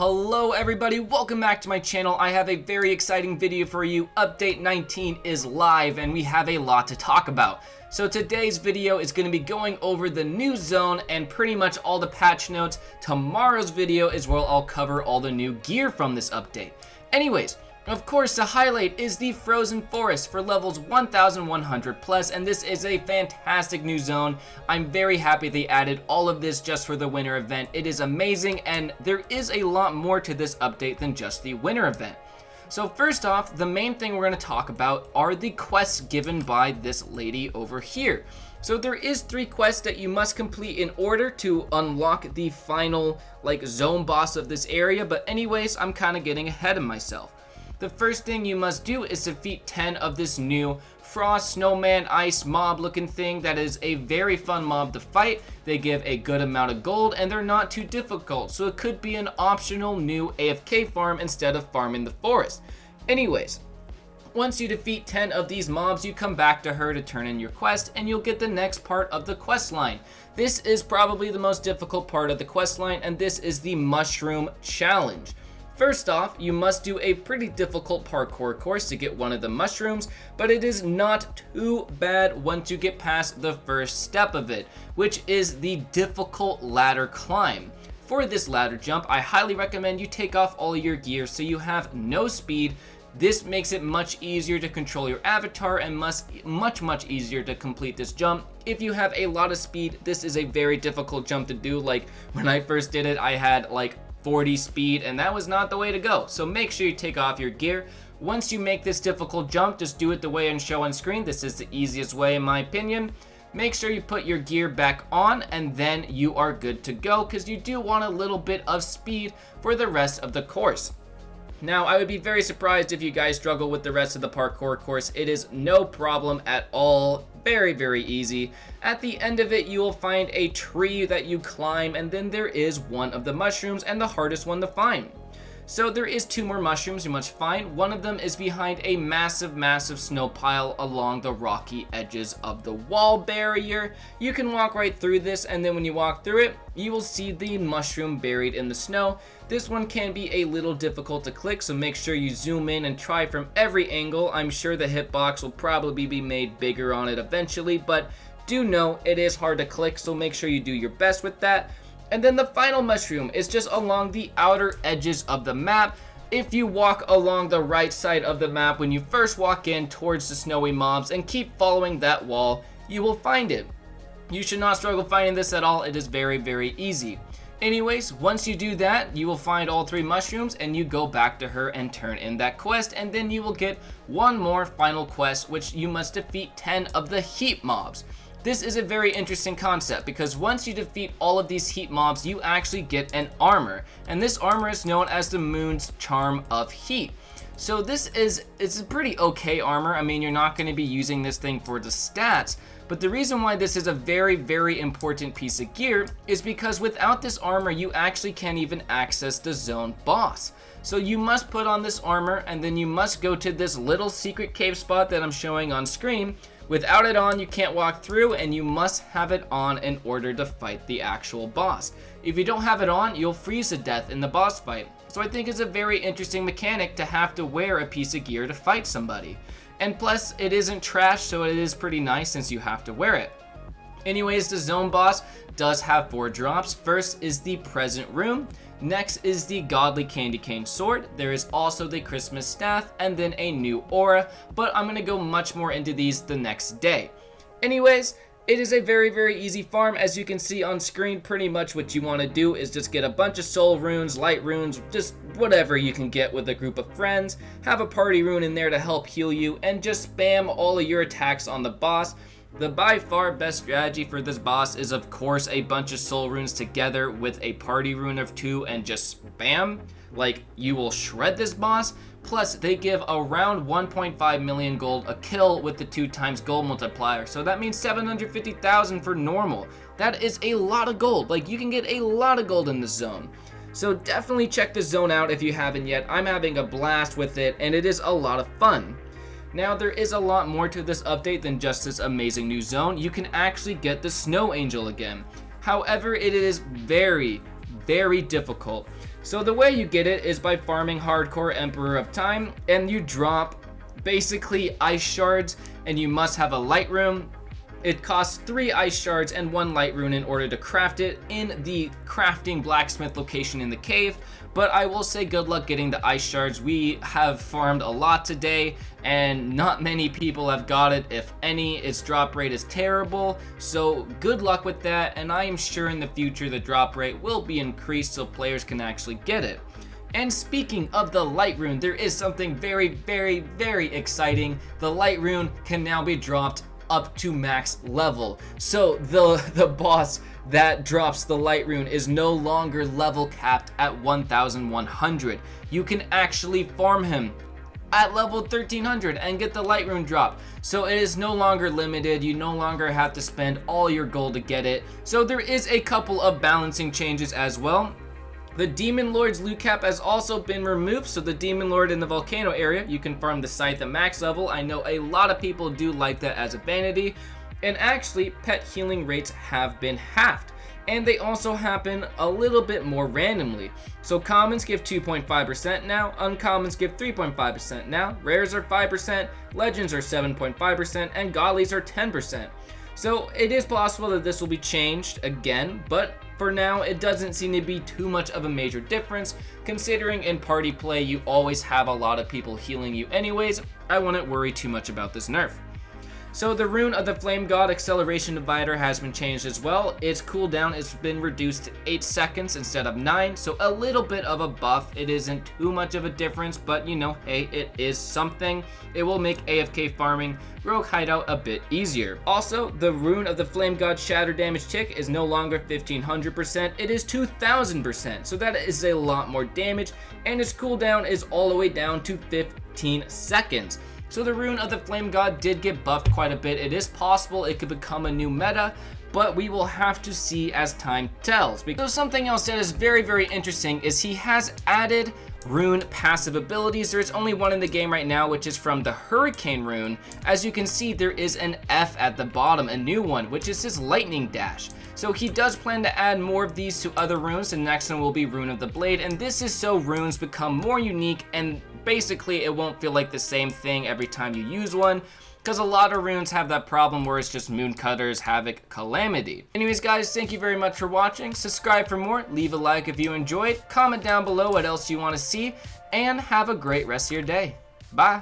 Hello everybody, welcome back to my channel. I have a very exciting video for you. Update 19 is live and we have a lot to talk about. So today's video is going to be going over the new zone and pretty much all the patch notes. Tomorrow's video is where I'll cover all the new gear from this update. Anyways, of course, the highlight is the Frozen Forest for levels 1100 plus, and this is a fantastic new zone. I'm very happy they added all of this just for the winter event. It is amazing, and there is a lot more to this update than just the winter event. So first off, the main thing we're going to talk about are the quests given by this lady over here. So there is 3 quests that you must complete in order to unlock the final zone boss of this area, but anyways, I'm kind of getting ahead of myself. The first thing you must do is defeat 10 of this new Frost, Snowman, Ice mob looking thing that is a very fun mob to fight. They give a good amount of gold and they're not too difficult, so it could be an optional new AFK farm instead of farming the forest. Anyways, once you defeat 10 of these mobs, you come back to her to turn in your quest and you'll get the next part of the quest line. This is probably the most difficult part of the quest line, and this is the Mushroom Challenge. First off, you must do a pretty difficult parkour course to get one of the mushrooms, but it is not too bad once you get past the first step of it, which is the difficult ladder climb. For this ladder jump, I highly recommend you take off all your gear so you have no speed. This makes it much easier to control your avatar and much easier to complete this jump. If you have a lot of speed, this is a very difficult jump to do. Like when I first did it, I had 40 speed, and that was not the way to go. So make sure you take off your gear. Once you make this difficult jump, just do it the way I show on screen. This is the easiest way in my opinion. Make sure you put your gear back on and then you are good to go, because you do want a little bit of speed for the rest of the course. Now, I would be very surprised if you guys struggle with the rest of the parkour course. It is no problem at all. Very easy. At the end of it, you will find a tree that you climb, and then there is one of the mushrooms, and the hardest one to find. So there is 2 more mushrooms you must find. One of them is behind a massive snow pile along the rocky edges of the wall barrier. You can walk right through this, and then when you walk through it, you will see the mushroom buried in the snow. This one can be a little difficult to click, so make sure you zoom in and try from every angle. I'm sure the hitbox will probably be made bigger on it eventually, but do know it is hard to click, so make sure you do your best with that. And then the final mushroom is just along the outer edges of the map. If you walk along the right side of the map when you first walk in towards the snowy mobs and keep following that wall, you will find it. You should not struggle finding this at all. It is very easy. Anyways, once you do that, you will find all 3 mushrooms and you go back to her and turn in that quest, and then you will get one more final quest, which you must defeat 10 of the heat mobs. This is a very interesting concept because once you defeat all of these heat mobs, you actually get an armor, and this armor is known as the Moon's Charm of Heat. So it's a pretty okay armor. I mean, you're not going to be using this thing for the stats, but the reason why this is a very important piece of gear is because without this armor, you actually can't even access the zone boss. So you must put on this armor, and then you must go to this little secret cave spot that I'm showing on screen. Without it on, you can't walk through, and you must have it on in order to fight the actual boss. If you don't have it on, you'll freeze to death in the boss fight. So I think it's a very interesting mechanic to have to wear a piece of gear to fight somebody. And plus, it isn't trash, so it is pretty nice since you have to wear it. Anyways, the zone boss does have 4 drops. First is the Present Room. Next is the Godly Candy Cane Sword. There is also the Christmas Staff, and then a new aura, but I'm going to go much more into these the next day. Anyways, it is a very easy farm. As you can see on screen, pretty much what you want to do is just get a bunch of soul runes, light runes, just whatever you can get with a group of friends. Have a party rune in there to help heal you, and just spam all of your attacks on the boss. The by far best strategy for this boss is of course a bunch of soul runes together with a party rune of 2 and just spam. You will shred this boss. Plus they give around 1.5 million gold a kill with the 2 times gold multiplier. So that means 750,000 for normal. That is a lot of gold. You can get a lot of gold in this zone. So definitely check this zone out if you haven't yet. I'm having a blast with it and it is a lot of fun. Now, there is a lot more to this update than just this amazing new zone. You can actually get the Snow Angel again. However, it is very difficult. So the way you get it is by farming Hardcore Emperor of Time, and you drop basically ice shards, and you must have a light rune. It costs 3 ice shards and 1 light rune in order to craft it in the crafting blacksmith location in the cave. But I will say good luck getting the ice shards. We have farmed a lot today and not many people have got it, if any. Its drop rate is terrible, so good luck with that, and I am sure in the future the drop rate will be increased so players can actually get it. And speaking of the light rune, there is something very, very, very exciting. The light rune can now be dropped up to max level. So the boss that drops the light rune is no longer level capped at 1100. You can actually farm him at level 1300 and get the light rune drop. So it is no longer limited. You no longer have to spend all your gold to get it. So there is a couple of balancing changes as well. The Demon Lord's loot cap has also been removed, so the Demon Lord in the volcano area, you can farm the scythe at max level. I know a lot of people do like that as a vanity. And actually, pet healing rates have been halved. And they also happen a little bit more randomly. So commons give 2.5% now, uncommons give 3.5% now, rares are 5%, legends are 7.5%, and godlies are 10%. So it is possible that this will be changed again, but for now it doesn't seem to be too much of a major difference, considering in party play you always have a lot of people healing you anyways. I wouldn't worry too much about this nerf. So the rune of the Flame God Acceleration Divider has been changed as well. Its cooldown has been reduced to 8 seconds instead of 9, so a little bit of a buff. It isn't too much of a difference, but you know, hey, it is something. It will make AFK farming Rogue Hideout a bit easier. Also, the rune of the Flame God Shatter Damage Tick is no longer 1500%, it is 2000%, so that is a lot more damage, and its cooldown is all the way down to 15 seconds. So the rune of the Flame God did get buffed quite a bit. It is possible it could become a new meta, but we will have to see as time tells. Because something else that is very, very interesting is he has added rune passive abilities. There's only one in the game right now, which is from the Hurricane rune. As you can see, there is an F at the bottom, a new one, which is his Lightning Dash. So he does plan to add more of these to other runes. The next one will be Rune of the Blade, and this is so runes become more unique, and basically it won't feel like the same thing every time you use one, because a lot of runes have that problem where it's just Moon Cutters, Havoc, Calamity. Anyways guys, thank you very much for watching. Subscribe for more, leave a like if you enjoyed, comment down below what else you want to see, and have a great rest of your day. Bye!